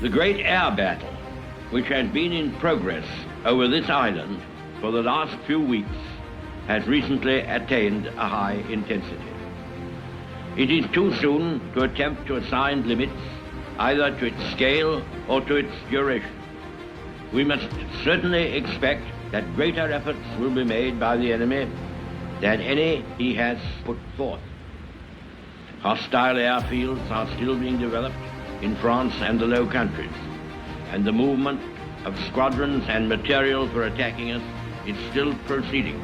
The great air battle, which has been in progress over this island for the last few weeks, has recently attained a high intensity. It is too soon to attempt to assign limits either to its scale or to its duration. We must certainly expect that greater efforts will be made by the enemy than any he has put forth. Hostile airfields are still being developed in France and the Low Countries, and the movement of squadrons and material for attacking us is still proceeding.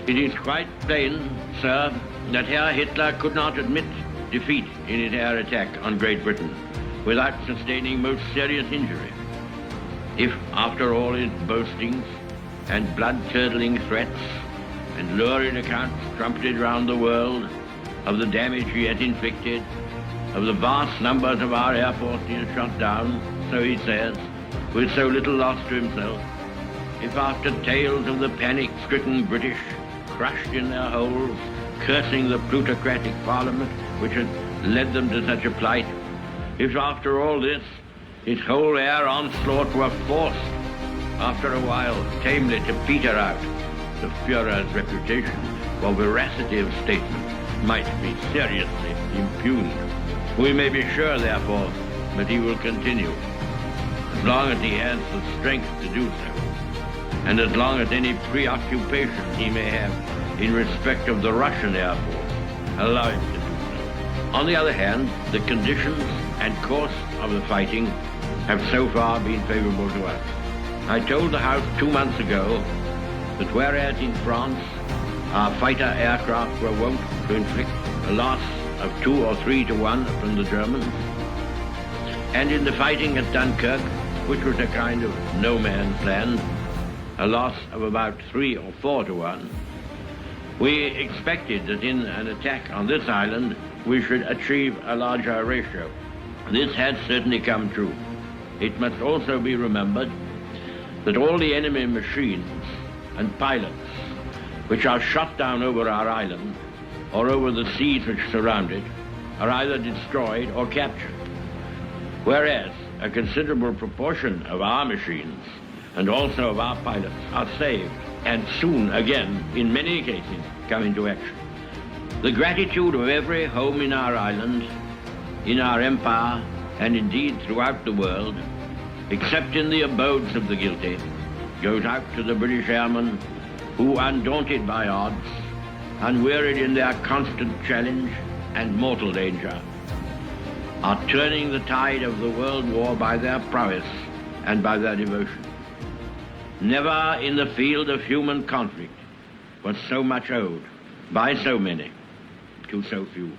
It is quite plain, sir, that Herr Hitler could not admit defeat in his air attack on Great Britain without sustaining most serious injury. If, after all his boastings and blood-curdling threats and lurid accounts trumpeted round the world of the damage he has inflicted, of the vast numbers of our air force he has shot down, so he says, with so little loss to himself, if after tales of the panic-stricken British, crushed in their holes, cursing the plutocratic parliament which had led them to such a plight, if after all this, his whole air onslaught were forced, after a while, tamely to peter out, the Führer's reputation for veracity of statement might be seriously impugned. We may be sure, therefore, that he will continue, as long as he has the strength to do so, and as long as any preoccupation he may have in respect of the Russian Air Force allow him to do so. On the other hand, the conditions and course of the fighting have so far been favorable to us. I told the House 2 months ago that whereas in France our fighter aircraft were wont to inflict a loss of 2 or 3 to 1 from the Germans, and in the fighting at Dunkirk, which was a kind of no man's land, a loss of about 3 or 4 to 1, we expected that in an attack on this island we should achieve a larger ratio. This has certainly come true. It must also be remembered that all the enemy machines and pilots which are shot down over our island or over the seas which surround it are either destroyed or captured, whereas a considerable proportion of our machines and also of our pilots are saved and soon again, in many cases, come into action. The gratitude of every home in our island, in our empire, and indeed throughout the world, except in the abodes of the guilty, goes out to the British airmen who, undaunted by odds, unwearied in their constant challenge and mortal danger, are turning the tide of the world war by their prowess and by their devotion. Never in the field of human conflict was so much owed by so many to so few.